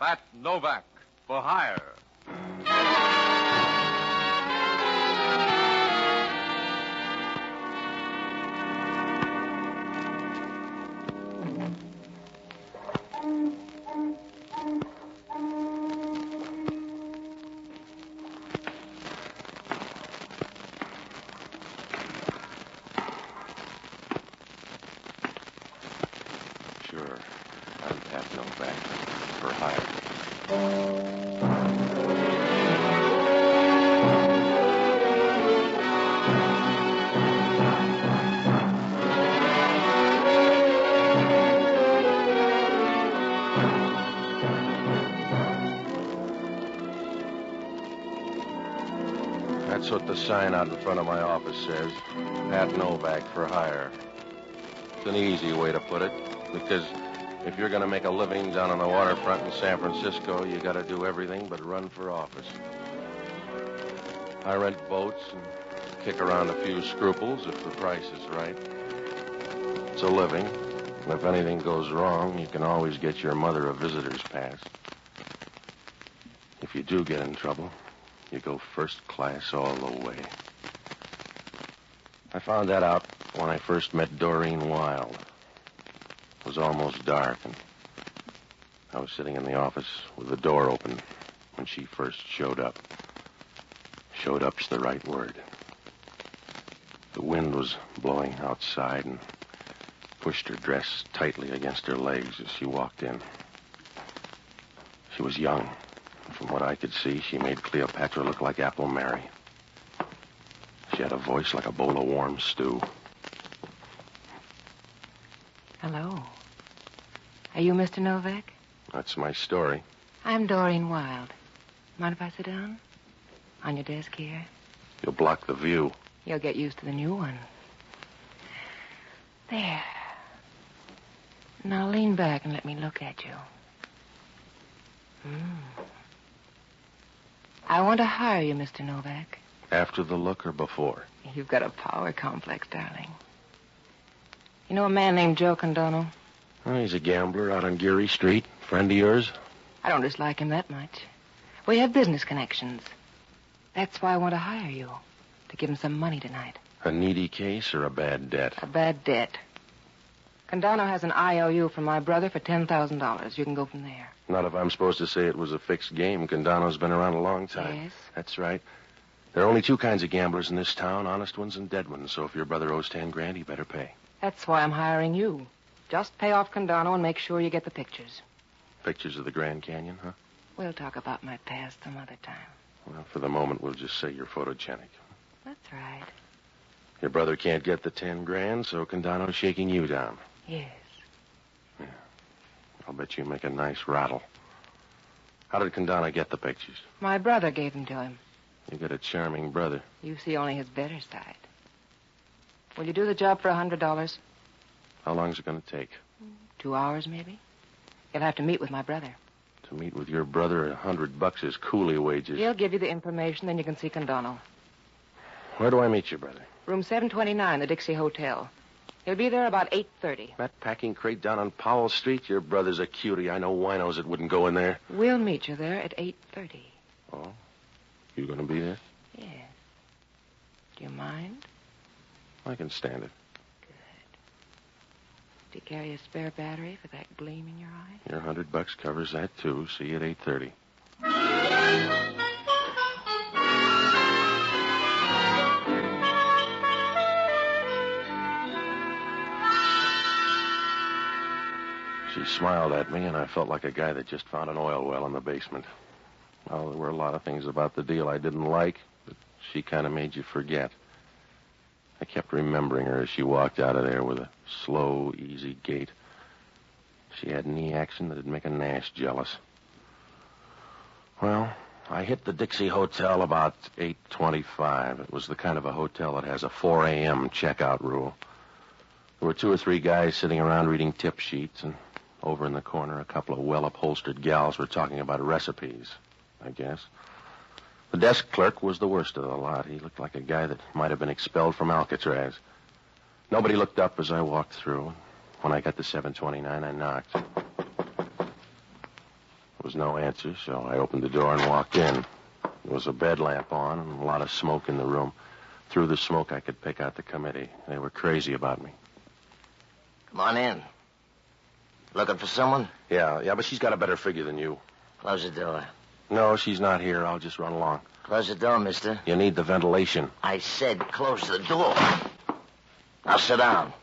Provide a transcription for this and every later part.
Pat Novak for hire. Sure. I'm Pat Novak for hire. That's what the sign out in front of my office says. Pat Novak for hire. It's an easy way to put it, because if you're going to make a living down on the waterfront in San Francisco, you got to do everything but run for office. I rent boats and kick around a few scruples if the price is right. It's a living, and if anything goes wrong, you can always get your mother a visitor's pass. If you do get in trouble, you go first class all the way. I found that out when I first met Doreen Wilde. It was almost dark, and I was sitting in the office with the door open when she first showed up. Showed up's the right word. The wind was blowing outside and pushed her dress tightly against her legs as she walked in. She was young, and from what I could see, she made Cleopatra look like Apple Mary. She had a voice like a bowl of warm stew. Hello. Are you Mr. Novak? That's my story. I'm Doreen Wilde. Mind if I sit down? On your desk here? You'll block the view. You'll get used to the new one. There. Now lean back and let me look at you. I want to hire you, Mr. Novak. After the look or before? You've got a power complex, darling. You know a man named Joe Candono? Oh, he's a gambler out on Geary Street. Friend of yours? I don't dislike him that much. We have business connections. That's why I want to hire you. To give him some money tonight. A needy case or a bad debt? A bad debt. Candono has an IOU from my brother for $10,000. You can go from there. Not if I'm supposed to say it was a fixed game. Candono's been around a long time. Yes? That's right. There are only two kinds of gamblers in this town, honest ones and dead ones. So if your brother owes $10,000, he better pay. That's why I'm hiring you. Just pay off Candono and make sure you get the pictures. Pictures of the Grand Canyon, huh? We'll talk about my past some other time. Well, for the moment, we'll just say you're photogenic. That's right. Your brother can't get the $10,000, so Candono's shaking you down. Yes. Yeah. I'll bet you make a nice rattle. How did Candono get the pictures? My brother gave them to him. You got a charming brother. You see only his better side. Will you do the job for $100? How long's it going to take? 2 hours, maybe. You'll have to meet with my brother. To meet with your brother, $100 is coolie wages. He'll give you the information, then you can see Candono. Where do I meet your brother? Room 729, the Dixie Hotel. He'll be there about 8:30. That packing crate down on Powell Street? Your brother's a cutie. I know winos that wouldn't go in there. We'll meet you there at 8:30. Oh? You going to be there? Yes. Do you mind? I can stand it. Good. Do you carry a spare battery for that gleam in your eye? Your $100 covers that, too. See you at 8:30. She smiled at me, and I felt like a guy that just found an oil well in the basement. Well, there were a lot of things about the deal I didn't like, but she kind of made you forget. I kept remembering her as she walked out of there with a slow, easy gait. She had knee action that'd make a Nash jealous. Well, I hit the Dixie Hotel about 8:25. It was the kind of a hotel that has a 4 a.m. checkout rule. There were 2 or 3 guys sitting around reading tip sheets, and over in the corner, a couple of well-upholstered gals were talking about recipes, I guess. The desk clerk was the worst of the lot. He looked like a guy that might have been expelled from Alcatraz. Nobody looked up as I walked through. When I got to 729, I knocked. It was no answer, so I opened the door and walked in. There was a bed lamp on and a lot of smoke in the room. Through the smoke, I could pick out the committee. They were crazy about me. Come on in. Looking for someone? Yeah, but she's got a better figure than you. Close the door. No, she's not here. I'll just run along. Close the door, mister. You need the ventilation. I said close the door. Now sit down.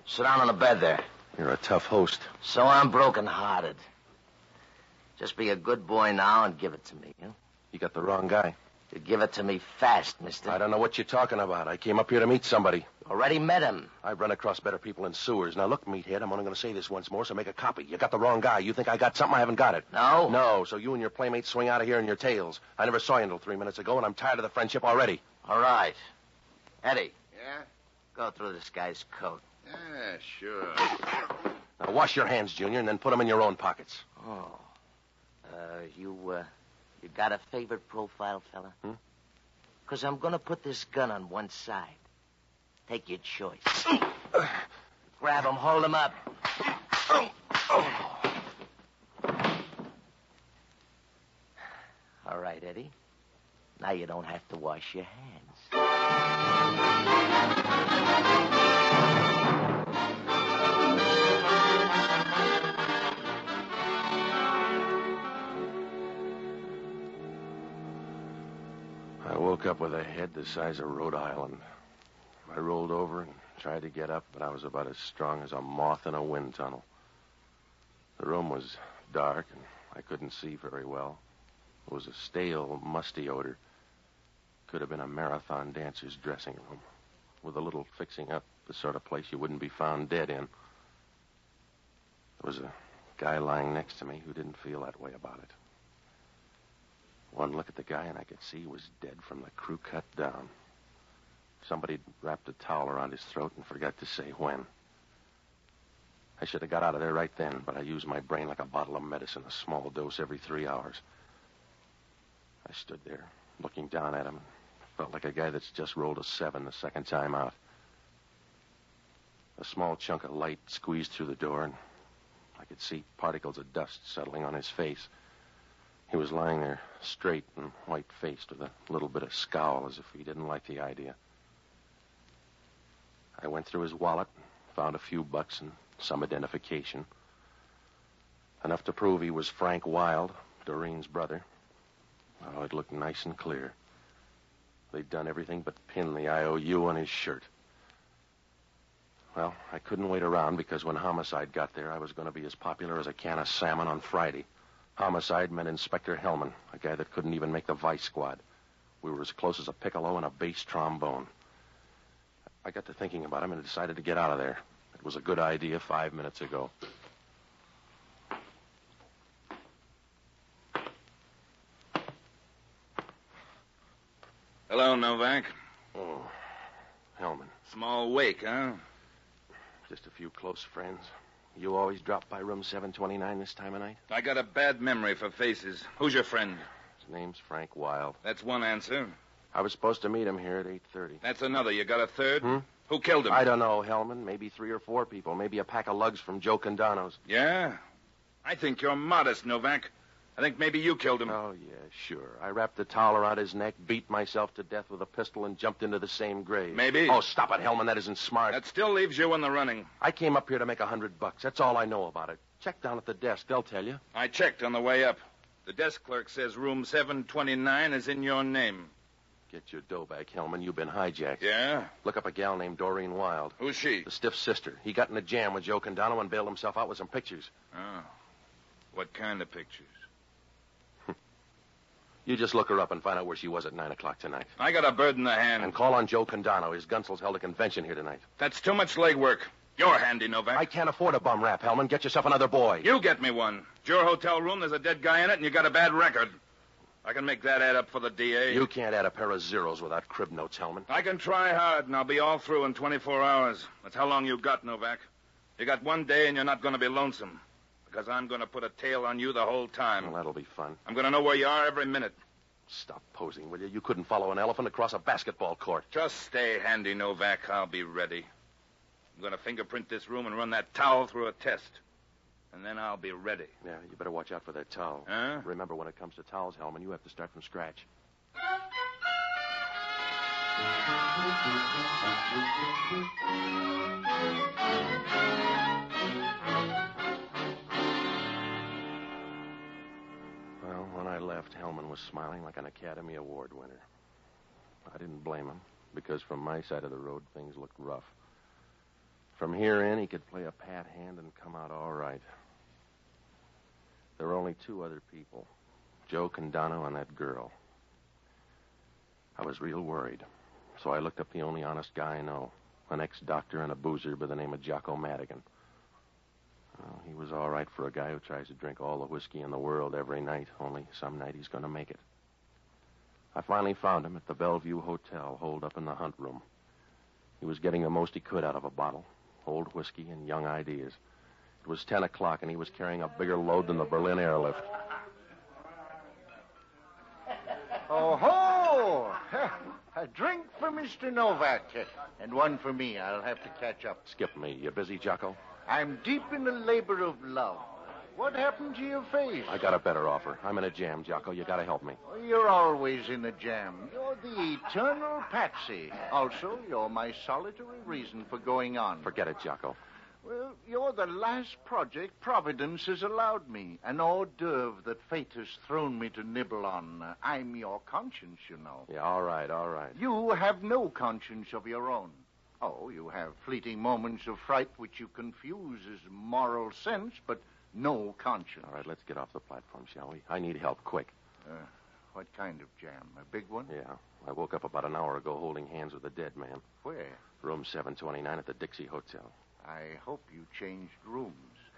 Sit down on the bed there. You're a tough host. So I'm broken-hearted. Just be a good boy now and give it to me, huh? You got the wrong guy. You give it to me fast, mister. I don't know what you're talking about. I came up here to meet somebody. Already met him. I've run across better people in sewers. Now, look, meathead, I'm only going to say this once more, so make a copy. You got the wrong guy. You think I got something? I haven't got it. No? No, so you and your playmates swing out of here in your tails. I never saw you until 3 minutes ago, and I'm tired of the friendship already. All right. Eddie, Yeah? go through this guy's coat. Yeah, sure. Now, wash your hands, Junior, and then put them in your own pockets. Oh. You got a favorite profile, fella? Because I'm going to put this gun on one side. Take your choice. Grab him, hold him up. All right, Eddie. Now you don't have to wash your hands. I woke up with a head the size of Rhode Island. I rolled over and tried to get up, but I was about as strong as a moth in a wind tunnel. The room was dark, and I couldn't see very well. It was a stale, musty odor. Could have been a marathon dancer's dressing room. With a little fixing up, the sort of place you wouldn't be found dead in. There was a guy lying next to me who didn't feel that way about it. One look at the guy, and I could see he was dead from the crew cut down. Somebody'd wrapped a towel around his throat and forgot to say when. I should have got out of there right then, but I used my brain like a bottle of medicine, a small dose every 3 hours. I stood there, looking down at him, and felt like a guy that's just rolled a 7 the second time out. A small chunk of light squeezed through the door, and I could see particles of dust settling on his face. He was lying there, straight and white-faced, with a little bit of scowl, as if he didn't like the idea. I went through his wallet, found a few bucks and some identification. Enough to prove he was Frank Wilde, Doreen's brother. Oh, it looked nice and clear. They'd done everything but pin the IOU on his shirt. Well, I couldn't wait around because when Homicide got there, I was going to be as popular as a can of salmon on Friday. Homicide meant Inspector Hellman, a guy that couldn't even make the Vice Squad. We were as close as a piccolo and a bass trombone. I got to thinking about him and decided to get out of there. It was a good idea 5 minutes ago. Hello, Novak. Oh, Hellman. Small wake, huh? Just a few close friends. You always drop by room 729 this time of night? I got a bad memory for faces. Who's your friend? His name's Frank Wilde. That's one answer. I was supposed to meet him here at 8:30. That's another. You got a third? Who killed him? I don't know, Hellman. Maybe 3 or 4 people. Maybe a pack of lugs from Joe Candono's. Yeah? I think you're modest, Novak. I think maybe you killed him. Oh, yeah, sure. I wrapped a towel around his neck, beat myself to death with a pistol, and jumped into the same grave. Maybe. Oh, stop it, Hellman. That isn't smart. That still leaves you in the running. I came up here to make $100. That's all I know about it. Check down at the desk. They'll tell you. I checked on the way up. The desk clerk says room 729 is in your name. Get your dough back, Hellman. You've been hijacked. Yeah? Look up a gal named Doreen Wilde. Who's she? The stiff sister. He got in a jam with Joe Candono and bailed himself out with some pictures. Oh. What kind of pictures? You just look her up and find out where she was at 9 o'clock tonight. I got a bird in the hand. And call on Joe Candono. His Gunsel's held a convention here tonight. That's too much legwork. You're handy, Novak. I can't afford a bum rap, Hellman. Get yourself another boy. You get me one. It's your hotel room. There's a dead guy in it, and you got a bad record. I can make that add up for the DA. You can't add a pair of zeros without crib notes, Hellman. I can try hard, and I'll be all through in 24 hours. That's how long you got, Novak. You got 1 day, and you're not going to be lonesome. Because I'm going to put a tail on you the whole time. Well, that'll be fun. I'm going to know where you are every minute. Stop posing, will you? You couldn't follow an elephant across a basketball court. Just stay handy, Novak. I'll be ready. I'm going to fingerprint this room and run that towel through a test. and then I'll be ready. Yeah, you better watch out for that towel. Huh? Remember, when it comes to towels, Hellman, you have to start from scratch. Well, when I left, Hellman was smiling like an Academy Award winner. I didn't blame him, because from my side of the road, things looked rough. From here in, he could play a pat hand and come out all right. There were only two other people, Joe Candono and that girl. I was real worried, so I looked up the only honest guy I know, an ex-doctor and a boozer by the name of Jocko Madigan. Well, he was all right for a guy who tries to drink all the whiskey in the world every night, only some night he's going to make it. I finally found him at the Bellevue Hotel, holed up in the hunt room. He was getting the most he could out of a bottle, old whiskey and young ideas. It was 10 o'clock, and he was carrying a bigger load than the Berlin airlift. Oh, ho! A drink for Mr. Novak, and one for me. I'll have to catch up. Skip me. You busy, Jocko? I'm deep in the labor of love. What happened to your face? I got a better offer. I'm in a jam, Jocko. You got to help me. You're always in a jam. You're the eternal patsy. Also, you're my solitary reason for going on. Forget it, Jocko. Well, you're the last project Providence has allowed me. An hors d'oeuvre that fate has thrown me to nibble on. I'm your conscience, you know. Yeah, all right. You have no conscience of your own. Oh, you have fleeting moments of fright which you confuse as moral sense, but no conscience. All right, let's get off the platform, shall we? I need help, quick. What kind of jam? A big one? Yeah. I woke up about an hour ago holding hands with a dead man. Where? Room 729 at the Dixie Hotel. I hope you changed rooms.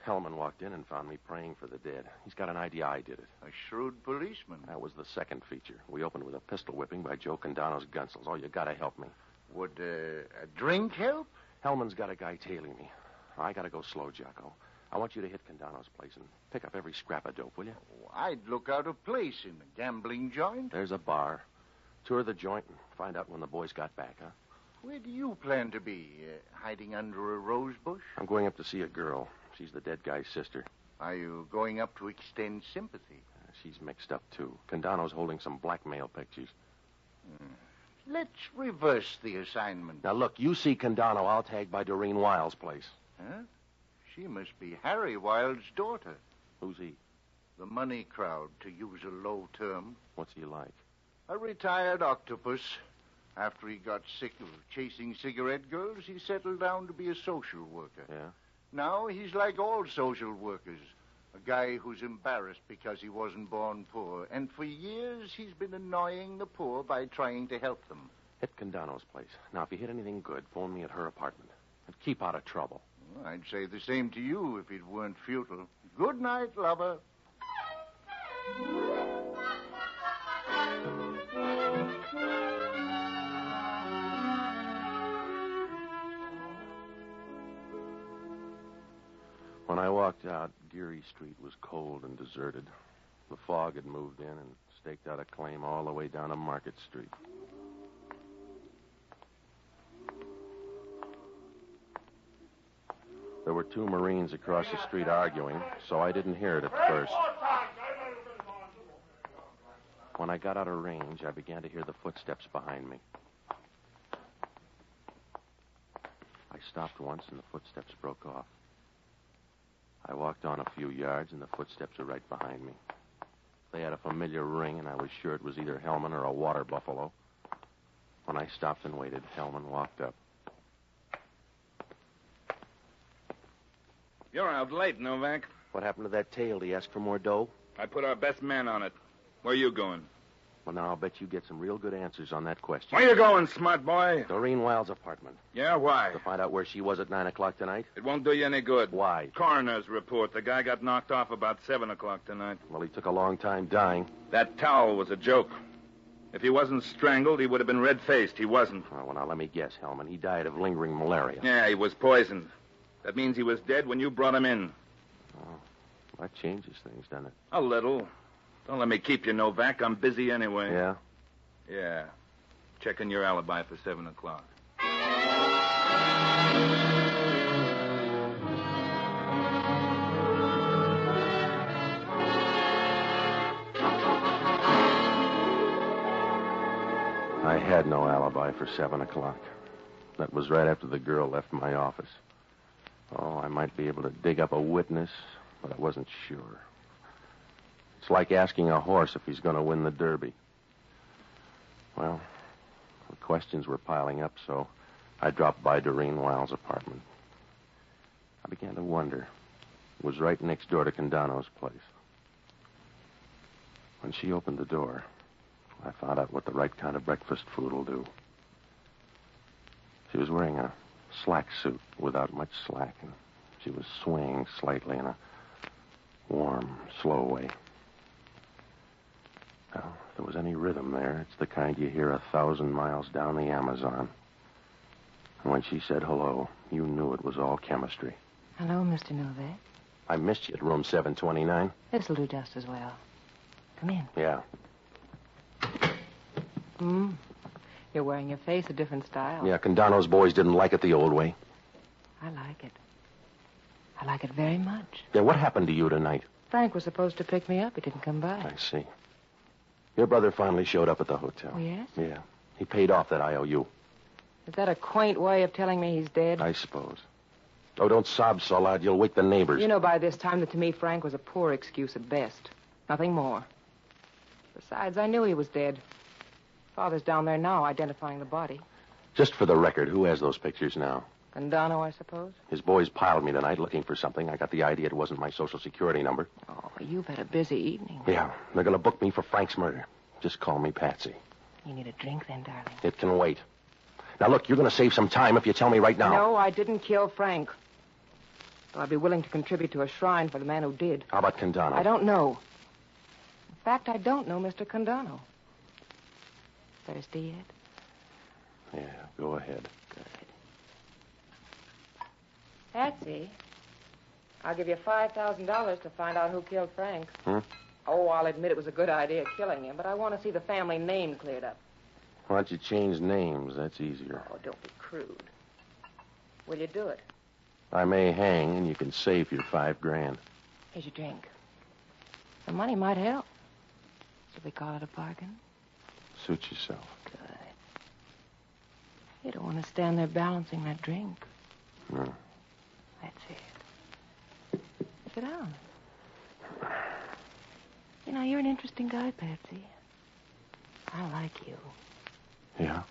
Hellman walked in and found me praying for the dead. He's got an idea I did it. A shrewd policeman. That was the second feature. We opened with a pistol whipping by Joe Candono's gunsels. Oh, you got to help me. Would a drink help? Hellman's got a guy tailing me. I got to go slow, Jocko. I want you to hit Candono's place and pick up every scrap of dope, will you? Oh, I'd look out of place in a gambling joint. There's a bar. Tour the joint and find out when the boys got back, huh? Where do you plan to be? Hiding under a rose bush? I'm going up to see a girl. She's the dead guy's sister. Are you going up to extend sympathy? She's mixed up, too. Candono's holding some blackmail pictures. Let's reverse the assignment. Now, look, you see Candono. I'll tag by Doreen Wiles' place. Huh? She must be Harry Wilde's daughter. Who's he? The money crowd, to use a low term. What's he like? A retired octopus. After he got sick of chasing cigarette girls, he settled down to be a social worker. Yeah? Now he's like all social workers. A guy who's embarrassed because he wasn't born poor. And for years, he's been annoying the poor by trying to help them. Hit Candono's place. Now, if you hit anything good, phone me at her apartment. And keep out of trouble. Well, I'd say the same to you if it weren't futile. Good night, lover. When I walked out, Geary Street was cold and deserted. The fog had moved in and staked out a claim all the way down to Market Street. There were two Marines across the street arguing, so I didn't hear it at first. When I got out of range, I began to hear the footsteps behind me. I stopped once, and the footsteps broke off. I walked on a few yards, and the footsteps were right behind me. They had a familiar ring, and I was sure it was either Hellman or a water buffalo. When I stopped and waited, Hellman walked up. You're out late, Novak. What happened to that tail? Did he ask for more dough? I put our best man on it. Where you going? Well, now, I'll bet you get some real good answers on that question. Where you going, smart boy? Doreen Wiles' apartment. Yeah, why? To find out where she was at 9 o'clock tonight? It won't do you any good. Why? Coroner's report. The guy got knocked off about 7 o'clock tonight. Well, he took a long time dying. That towel was a joke. If he wasn't strangled, he would have been red-faced. He wasn't. Oh, well, now, let me guess, Hellman. He died of lingering malaria. Yeah, he was poisoned. That means he was dead when you brought him in. Oh, that changes things, doesn't it? A little. Don't let me keep you, Novak. I'm busy anyway. Yeah? Yeah. Checking your alibi for 7 o'clock. I had no alibi for 7 o'clock. That was right after the girl left my office. Oh, I might be able to dig up a witness, but I wasn't sure. It's like asking a horse if he's going to win the Derby. Well, the questions were piling up, so I dropped by Doreen Wiles' apartment. I began to wonder. It was right next door to Candono's place. When she opened the door, I found out what the right kind of breakfast food will do. She was wearing a slack suit without much slack, and she was swaying slightly in a warm, slow way. Well, if there was any rhythm there, it's the kind you hear 1,000 miles down the Amazon. And when she said hello, you knew it was all chemistry. Hello, Mr. Novak. I missed you at room 729. This'll do just as well. Come in. Yeah. You're wearing your face a different style. Yeah, Candono's boys didn't like it the old way. I like it. I like it very much. Yeah, what happened to you tonight? Frank was supposed to pick me up. He didn't come by. I see. Your brother finally showed up at the hotel. Oh, yes? Yeah. He paid off that IOU. Is that a quaint way of telling me he's dead? I suppose. Oh, don't sob so loud. You'll wake the neighbors. You know by this time that to me Frank was a poor excuse at best. Nothing more. Besides, I knew he was dead. Father's down there now identifying the body. Just for the record, who has those pictures now? Candono, I suppose? His boys piled me tonight looking for something. I got the idea it wasn't my Social Security number. Oh, you've had a busy evening. Yeah, they're going to book me for Frank's murder. Just call me Patsy. You need a drink then, darling. It can wait. Now, look, you're going to save some time if you tell me right now. No, I didn't kill Frank. But I'd be willing to contribute to a shrine for the man who did. How about Candono? I don't know. In fact, I don't know Mr. Candono. Thirsty yet? Yeah, go ahead. Good. Patsy, I'll give you $5,000 to find out who killed Frank. Oh, I'll admit it was a good idea killing him, but I want to see the family name cleared up. Why don't you change names? That's easier. Oh, don't be crude. Will you do it? I may hang, and you can save your $5,000. Here's your drink. The money might help. Should we call it a bargain? Suit yourself. Good. You don't want to stand there balancing that drink. No. That's it. Sit down. You know, you're an interesting guy, Patsy. I like you. Yeah?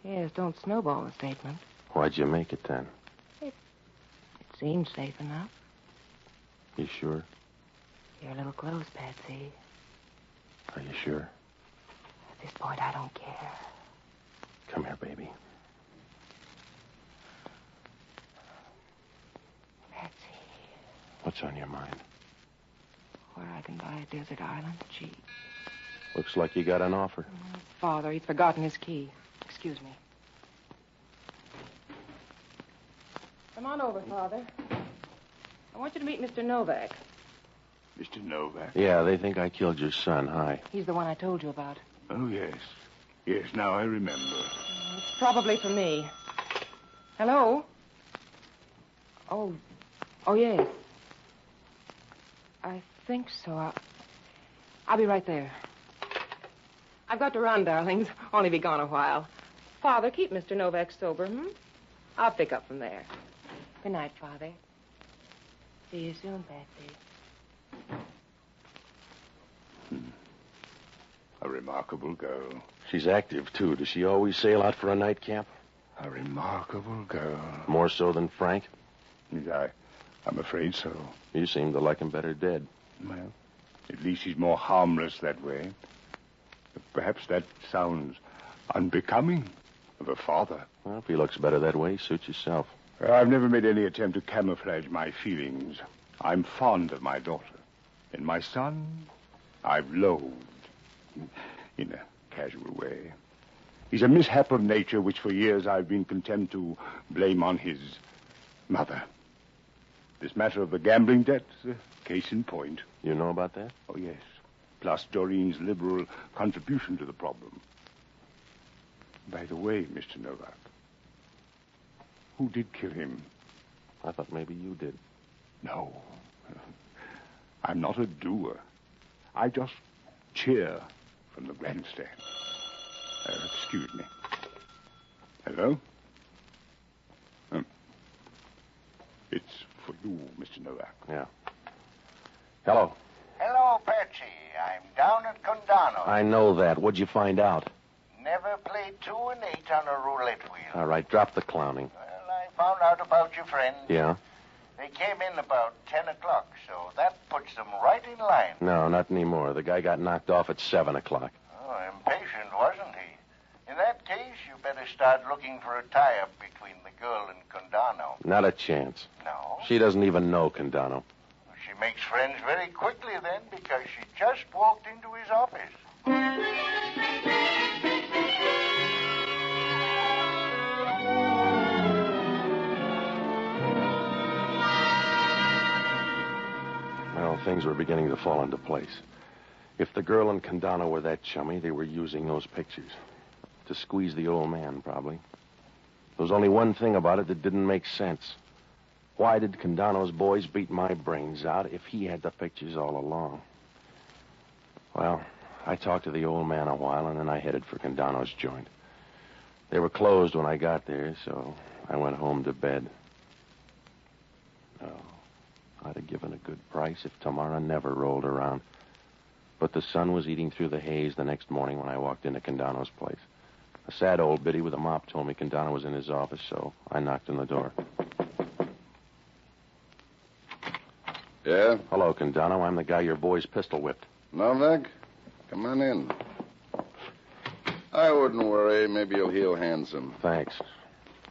Yes, don't snowball the statement. Why'd you make it then? It seems safe enough. You sure? You're a little close, Patsy. Are you sure? At this point, I don't care. Come here, baby. Patsy. What's on your mind? Where I can buy a desert island cheap. Looks like you got an offer. Father, he'd forgotten his key. Excuse me. Come on over, Father. I want you to meet Mr. Novak. Mr. Novak? Yeah, they think I killed your son. Hi. He's the one I told you about. Oh, yes. Yes, now I remember. It's probably for me. Hello? Oh, yes. I think so. I'll be right there. I've got to run, darlings. Only be gone a while. Father, keep Mr. Novak sober, I'll pick up from there. Good night, Father. See you soon, Patsy. A remarkable girl. She's active, too. Does she always sail out for a nightcap? A remarkable girl. More so than Frank? I'm afraid so. You seem to like him better dead. Well, at least he's more harmless that way. Perhaps that sounds unbecoming of a father. Well, if he looks better that way, suit yourself. I've never made any attempt to camouflage my feelings. I'm fond of my daughter. And my son, I've loathed. In a casual way. He's a mishap of nature which for years I've been content to blame on his mother. This matter of the gambling debt is a case in point. You know about that? Oh, yes. Plus Doreen's liberal contribution to the problem. By the way, Mr. Novak, who did kill him? I thought maybe you did. No. I'm not a doer. I just cheer from the grandstand. Excuse me. Hello? It's for you, Mr. Novak. Yeah. Hello. Hello, Patsy. I'm down at Candono. I know that. What'd you find out? Never played 2 and 8 on a roulette wheel. All right, drop the clowning. Well, I found out about your friend. Yeah? They came in about 10 o'clock, so that puts them right in line. No, not anymore. The guy got knocked off at 7 o'clock. Oh, impatient, wasn't he? In that case, you better start looking for a tie-up between the girl and Candono. Not a chance. No? She doesn't even know Candono. She makes friends very quickly then because she just walked into his office. Well, things were beginning to fall into place. If the girl and Candono were that chummy, they were using those pictures. To squeeze the old man, probably. There was only one thing about it that didn't make sense. Why did Candono's boys beat my brains out if he had the pictures all along? Well, I talked to the old man a while, and then I headed for Candono's joint. They were closed when I got there, so I went home to bed. Oh, I'd have given a good price if tomorrow never rolled around. But the sun was eating through the haze the next morning when I walked into Candono's place. A sad old biddy with a mop told me Candono was in his office, so I knocked on the door. Yeah? Hello, Candono. I'm the guy your boys pistol whipped. Novak? Come on in. I wouldn't worry. Maybe you'll heal handsome. Thanks.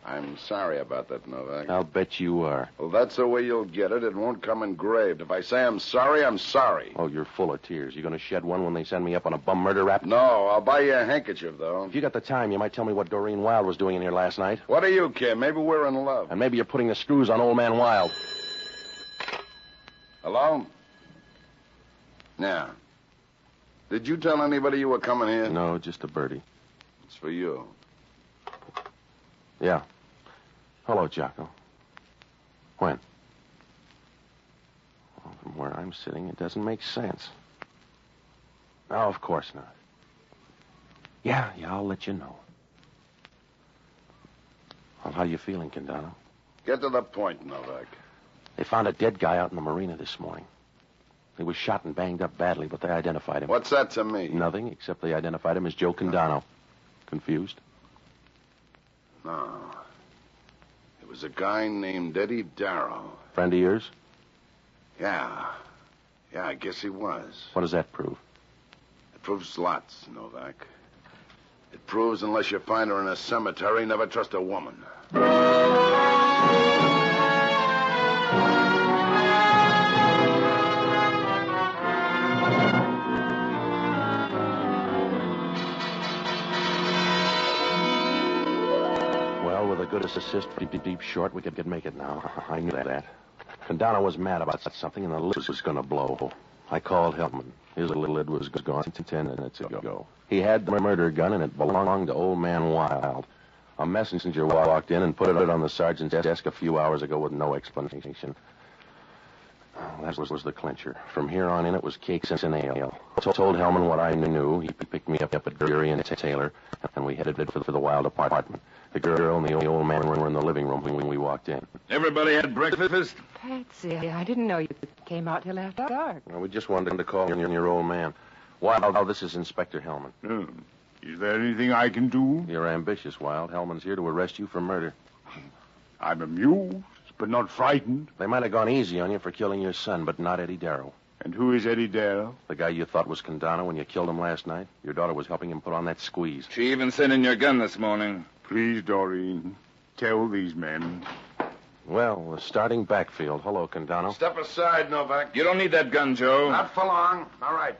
I'm sorry about that, Novak. I'll bet you are. Well, that's the way you'll get it. It won't come engraved. If I say I'm sorry, I'm sorry. Oh, you're full of tears. You gonna shed one when they send me up on a bum murder rap? No, I'll buy you a handkerchief, though. If you got the time, you might tell me what Doreen Wilde was doing in here last night. What do you care? Maybe we're in love. And maybe you're putting the screws on old man Wilde. Hello? Yeah. Did you tell anybody you were coming here? No, just a birdie. It's for you. Yeah. Hello, Jocko. When? Well, from where I'm sitting, it doesn't make sense. No, of course not. Yeah, I'll let you know. Well, how you feeling, Candono? Get to the point, Novak. They found a dead guy out in the marina this morning. He was shot and banged up badly, but they identified him. What's that to me? Nothing, except they identified him as Joe Candono. Confused? No. It was a guy named Eddie Darrow. Friend of yours? Yeah. Yeah, I guess he was. What does that prove? It proves lots, Novak. It proves unless you find her in a cemetery, never trust a woman. Well, with a good assist, deep short, we could make it now. I knew that. Candono was mad about something, and the lid was going to blow. I called Hellman. His lid was gone 10 minutes ago. He had the murder gun, and it belonged to old man Wilde. A messenger walked in and put it on the sergeant's desk a few hours ago with no explanation. That was the clincher. From here on in, it was cakes and ale. Told Hellman what I knew. He picked me up at Drury and Taylor, and we headed for the Wilde apartment. The girl and the old man were in the living room when we walked in. Everybody had breakfast? Patsy, I didn't know you came out till after dark. Well, we just wanted to call your old man. Wilde, this is Inspector Hellman. Is there anything I can do? You're ambitious, Wilde. Hellman's here to arrest you for murder. I'm amused, but not frightened. They might have gone easy on you for killing your son, but not Eddie Darrow. And who is Eddie Darrow? The guy you thought was Candono when you killed him last night. Your daughter was helping him put on that squeeze. She even sent in your gun this morning. Please, Doreen, tell these men. Well, starting backfield. Hello, Candono. Step aside, Novak. You don't need that gun, Joe. Not for long. All right.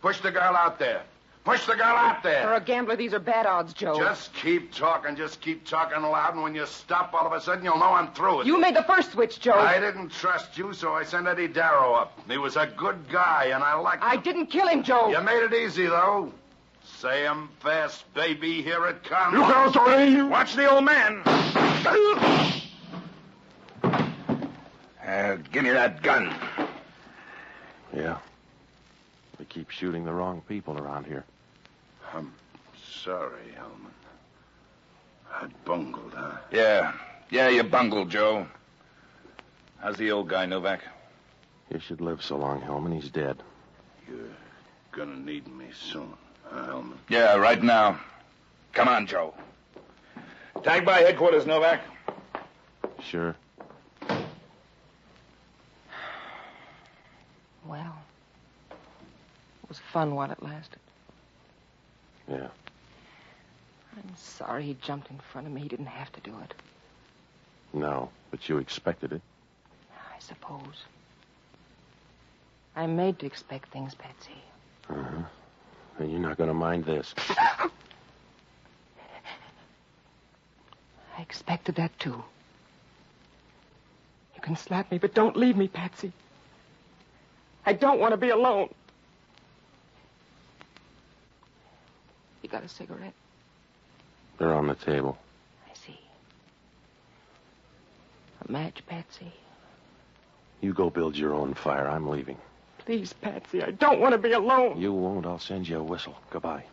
Push the girl out there. Push the girl out there. For a gambler, these are bad odds, Joe. Just keep talking loud, and when you stop, all of a sudden, you'll know I'm through with You made the first switch, Joe. I didn't trust you, so I sent Eddie Darrow up. He was a good guy, and I liked him. I didn't kill him, Joe. You made it easy, though. Say 'em fast, baby. Here it comes. Look out, Doreen! Watch the old man. Give me that gun. Yeah. We keep shooting the wrong people around here. I'm Sorry, Hellman. I bungled, huh? Yeah, you bungled, Joe. How's the old guy, Novak? You should live so long, Hellman. He's dead. You're gonna need me soon, huh, Hellman? Yeah, right now. Come on, Joe. Tag by headquarters, Novak. Sure. Well, it was fun while it lasted. Yeah. I'm sorry he jumped in front of me. He didn't have to do it. No, but you expected it. I suppose. I'm made to expect things, Patsy. Uh-huh. And you're not going to mind this. I expected that, too. You can slap me, but don't leave me, Patsy. I don't want to be alone. You got a cigarette? They're on the table. I see. A match, Patsy? You go build your own fire. I'm leaving. Please, Patsy, I don't want to be alone. You won't. I'll send you a whistle. Goodbye.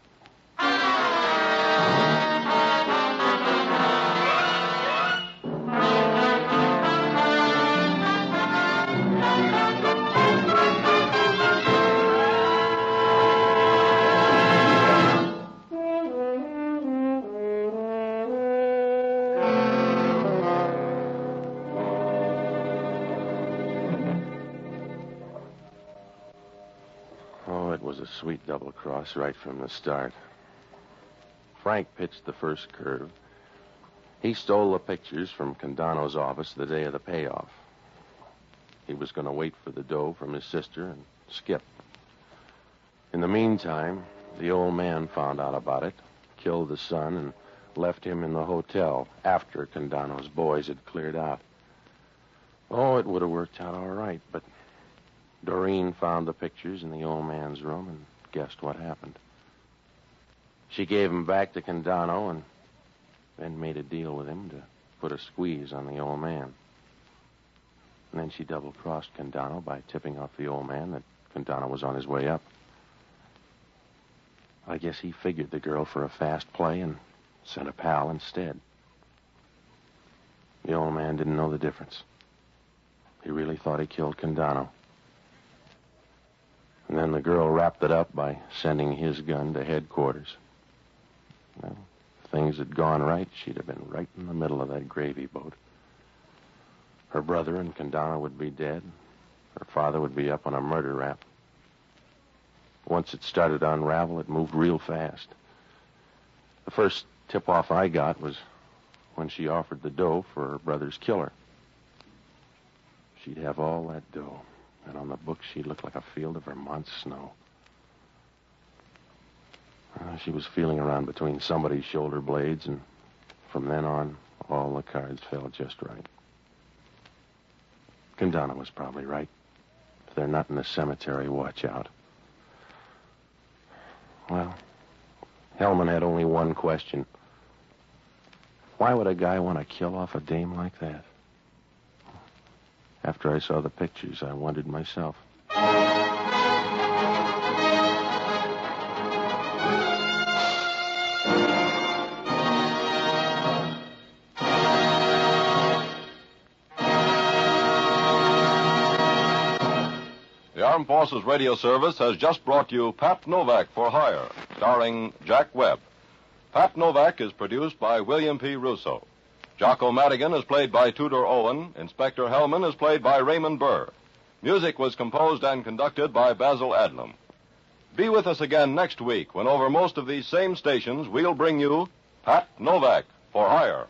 Oh, it was a sweet double cross right from the start. Frank pitched the first curve. He stole the pictures from Candono's office the day of the payoff. He was going to wait for the dough from his sister and skip. In the meantime, the old man found out about it, killed the son, and left him in the hotel after Candono's boys had cleared out. Oh, it would have worked out all right, but Doreen found the pictures in the old man's room and guessed what happened. She gave him back to Candono and then made a deal with him to put a squeeze on the old man. And then she double-crossed Candono by tipping off the old man that Candono was on his way up. I guess he figured the girl for a fast play and sent a pal instead. The old man didn't know the difference. He really thought he killed Candono. And then the girl wrapped it up by sending his gun to headquarters. Well, if things had gone right, she'd have been right in the middle of that gravy boat. Her brother and Candono would be dead. Her father would be up on a murder rap. Once it started to unravel, it moved real fast. The first tip-off I got was when she offered the dough for her brother's killer. She'd have all that dough, and on the books she'd look like a field of Vermont snow. She was feeling around between somebody's shoulder blades, and from then on, all the cards fell just right. Candono was probably right. If they're not in the cemetery, watch out. Well, Hellman had only one question. Why would a guy want to kill off a dame like that? After I saw the pictures, I wondered myself. The Armed Forces Radio Service has just brought you Pat Novak for Hire, starring Jack Webb. Pat Novak is produced by William P. Russo. Jocko Madigan is played by Tudor Owen. Inspector Hellman is played by Raymond Burr. Music was composed and conducted by Basil Adlam. Be with us again next week when over most of these same stations we'll bring you Pat Novak for Hire.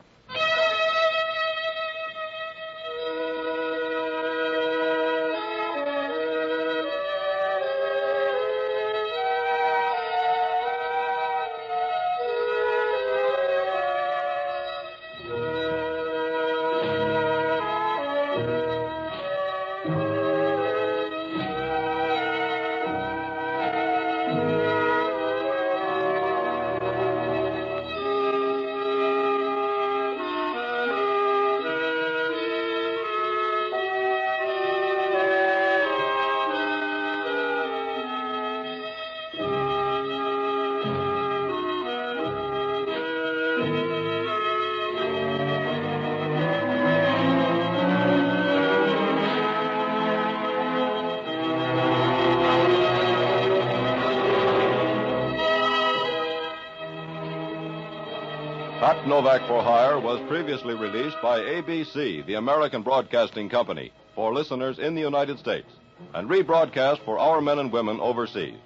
Pat Novak for Hire was previously released by ABC, the American Broadcasting Company, for listeners in the United States, and rebroadcast for our men and women overseas.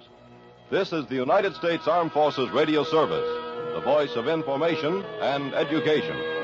This is the United States Armed Forces Radio Service, the voice of information and education.